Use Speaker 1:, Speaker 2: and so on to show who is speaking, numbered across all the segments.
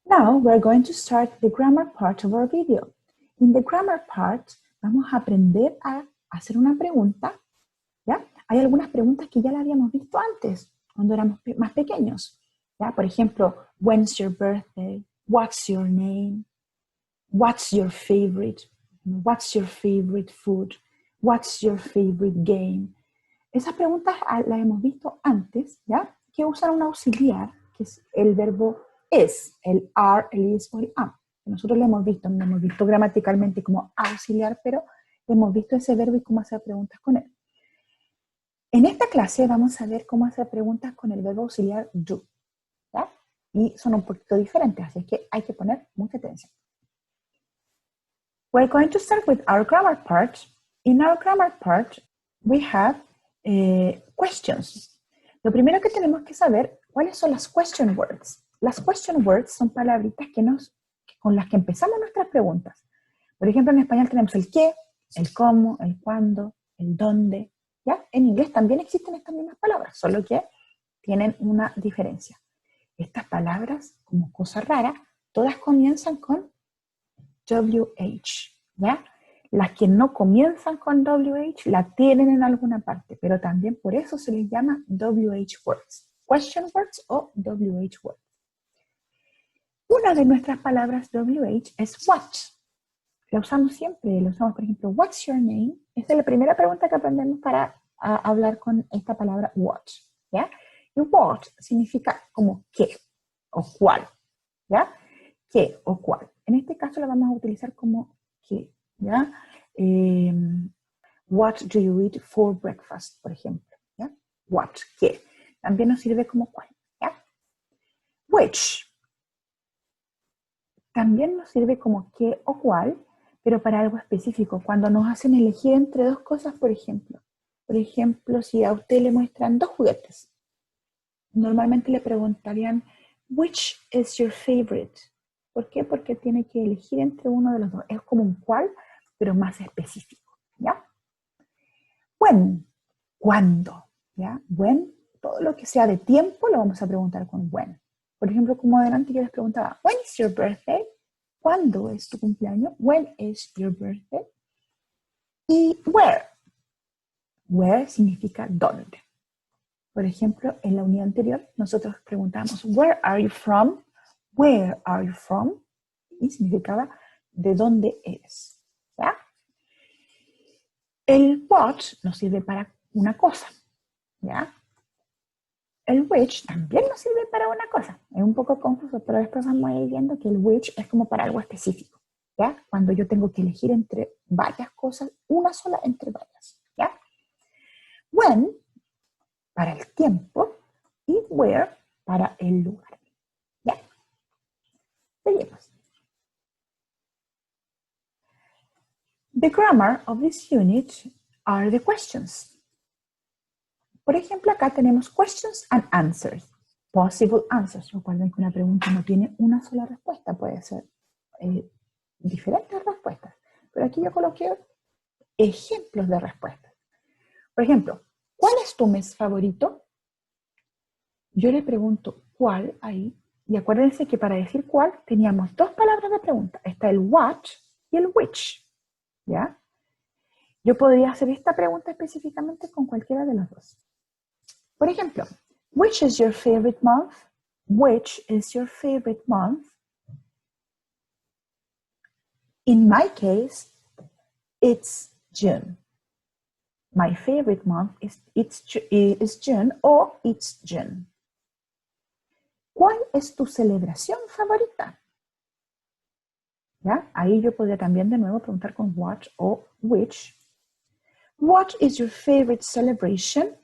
Speaker 1: Now we're going to start the grammar part of our video. In the grammar part, vamos a aprender a hacer una pregunta, ¿ya? Hay algunas preguntas que ya las habíamos visto antes, cuando éramos más pequeños, ¿ya? Por ejemplo, when's your birthday? What's your name? What's your favorite? What's your favorite food? What's your favorite game? Esas preguntas las hemos visto antes, ¿ya? Que usan un auxiliar, que es el verbo is, el are, el is o el am. Nosotros lo hemos visto, no hemos visto gramaticalmente como auxiliar, pero hemos visto ese verbo y cómo hacer preguntas con él. En esta clase vamos a ver cómo hacer preguntas con el verbo auxiliar do, ¿ya? Y son un poquito diferentes, así que hay que poner mucha atención. We're going to start with our grammar part. In our grammar part, we have questions. Lo primero que tenemos que saber, ¿cuáles son las question words? Las question words son palabritas con las que empezamos nuestras preguntas. Por ejemplo, en español tenemos el qué, el cómo, el cuándo, el dónde. ¿Ya? En inglés también existen estas mismas palabras, solo que tienen una diferencia. Estas palabras, como cosa rara, todas comienzan con WH, ¿ya? Las que no comienzan con WH la tienen en alguna parte, pero también por eso se les llama WH words, question words o WH words. Una de nuestras palabras WH es what. La usamos siempre, la usamos por ejemplo, what's your name? Esa es la primera pregunta que aprendemos para hablar con esta palabra what, ¿ya? Y what significa como qué o cuál, ¿ya? ¿Qué o cuál? En este caso la vamos a utilizar como qué, ¿ya? What do you eat for breakfast, por ejemplo, ¿ya? What, qué. También nos sirve como cuál, ¿ya? Which. También nos sirve como qué o cuál, pero para algo específico. Cuando nos hacen elegir entre dos cosas, por ejemplo. Por ejemplo, si a usted le muestran dos juguetes, normalmente le preguntarían, which is your favorite? ¿Por qué? Porque tiene que elegir entre uno de los dos. Es como un cuál, pero más específico, ¿ya? When, ¿cuándo? ¿Ya? When, todo lo que sea de tiempo lo vamos a preguntar con when. Por ejemplo, como adelante yo les preguntaba, when is your birthday? ¿Cuándo es tu cumpleaños? When is your birthday? Y where. Where significa dónde. Por ejemplo, en la unidad anterior, nosotros preguntamos, where are you from? Where are you from? Y significaba, ¿de dónde eres? ¿Ya? El what nos sirve para una cosa, ¿ya? El which también nos sirve para una cosa. Es un poco confuso, pero después vamos a ir viendo que el which es como para algo específico, ¿ya? Cuando yo tengo que elegir entre varias cosas, una sola entre varias, ¿ya? When, para el tiempo, y where, para el lugar, ¿ya? Seguimos. The grammar of this unit are the questions. Por ejemplo, acá tenemos questions and answers. Possible answers. Recuerden que una pregunta no tiene una sola respuesta, puede ser diferentes respuestas. Pero aquí yo coloqué ejemplos de respuestas. Por ejemplo, ¿cuál es tu mes favorito? Yo le pregunto cuál ahí. Y acuérdense que para decir cuál teníamos dos palabras de pregunta. Está el what y el which. ¿Ya? Yo podría hacer esta pregunta específicamente con cualquiera de los dos. Por ejemplo, which is your favorite month? Which is your favorite month? In my case, it's June. My favorite month is June or it's June. ¿Cuál es tu celebración favorita? ¿Ya? Ahí yo podría también de nuevo preguntar con what o which. What is your favorite celebration?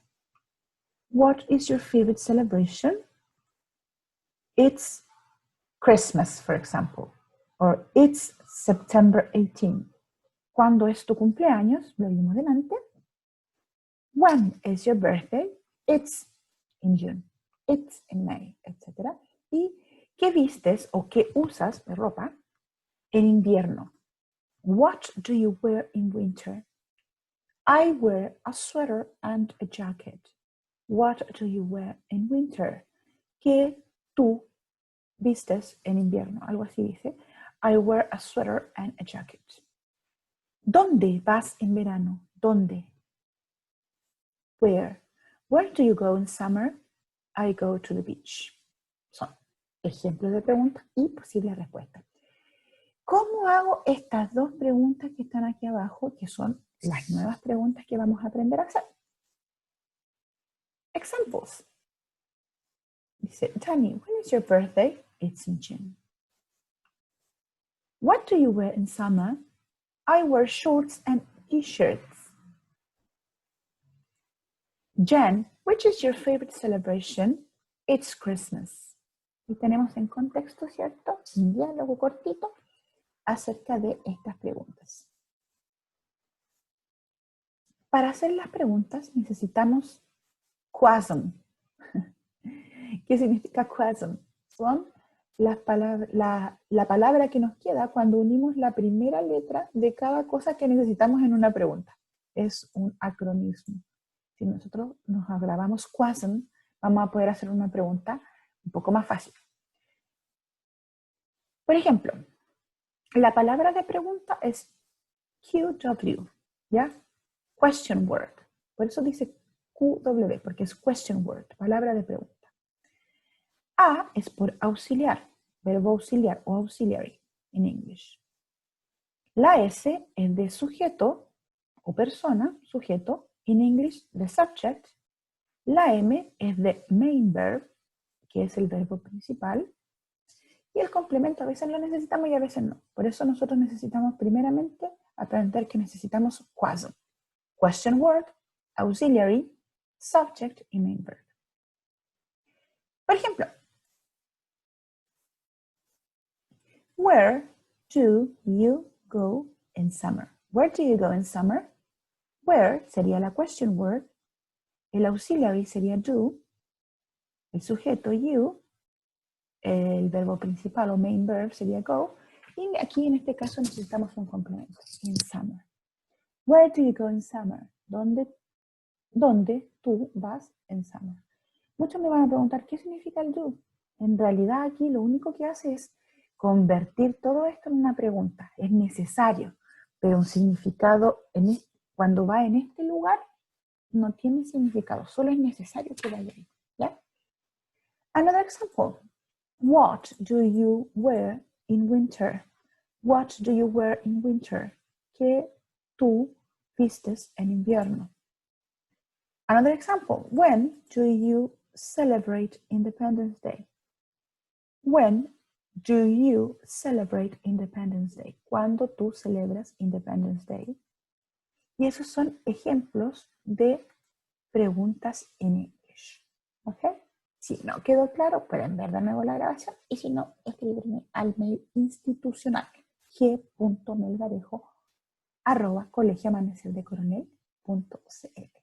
Speaker 1: What is your favorite celebration? It's Christmas, for example, or it's September 18. ¿Cuándo es tu cumpleaños? Lo vimos delante. When is your birthday? It's in June. It's in May, etc. ¿Y qué vistes o qué usas de ropa en invierno? What do you wear in winter? I wear a sweater and a jacket. What do you wear in winter? ¿Qué tú vistes en invierno? Algo así dice. I wear a sweater and a jacket. ¿Dónde vas en verano? ¿Dónde? Where? Where do you go in summer? I go to the beach. Son ejemplos de preguntas y posibles respuestas. ¿Cómo hago estas dos preguntas que están aquí abajo, que son las nuevas preguntas que vamos a aprender a hacer? Examples. Dice, Danny, when is your birthday? It's in June. What do you wear in summer? I wear shorts and t-shirts. Jen, which is your favorite celebration? It's Christmas. Y tenemos en contexto, ¿cierto? Un diálogo cortito acerca de estas preguntas. Para hacer las preguntas necesitamos quasm. ¿Qué significa quasm? Son la palabra que nos queda cuando unimos la primera letra de cada cosa que necesitamos en una pregunta. Es un acronismo. Si nosotros nos grabamos quasm, vamos a poder hacer una pregunta un poco más fácil. Por ejemplo, la palabra de pregunta es QW, ¿ya? Question word. Por eso dice QW, porque es question word, palabra de pregunta. A es por auxiliar, verbo auxiliar o auxiliary en English. La S es de sujeto o persona, sujeto, en English de subject. La M es de main verb, que es el verbo principal. Y el complemento a veces lo necesitamos y a veces no. Por eso nosotros necesitamos primeramente aprender que necesitamos quasm. Question word, auxiliary, subject y main verb. Por ejemplo, where do you go in summer? Where do you go in summer? Where sería la question word, el auxiliary sería do, el sujeto you, el verbo principal o main verb sería go, y aquí en este caso necesitamos un complemento, in summer. Where do you go in summer? ¿Dónde tú vas en summer? Muchos me van a preguntar, ¿qué significa el do? En realidad aquí lo único que hace es convertir todo esto en una pregunta. Es necesario, pero un significado cuando va en este lugar no tiene significado, solo es necesario que vaya ahí. ¿Ya? Another example. What do you wear in winter? What do you wear in winter? ¿Qué tú vistes en invierno? Another example. When do you celebrate Independence Day? When do you celebrate Independence Day? ¿Cuándo tú celebras Independence Day? Y esos son ejemplos de preguntas en English. ¿Ok? Si no quedó claro, pueden ver de nuevo la grabación y si no, escribirme al mail institucional g.melgarejo@colegioamanecerdecoronel.cl.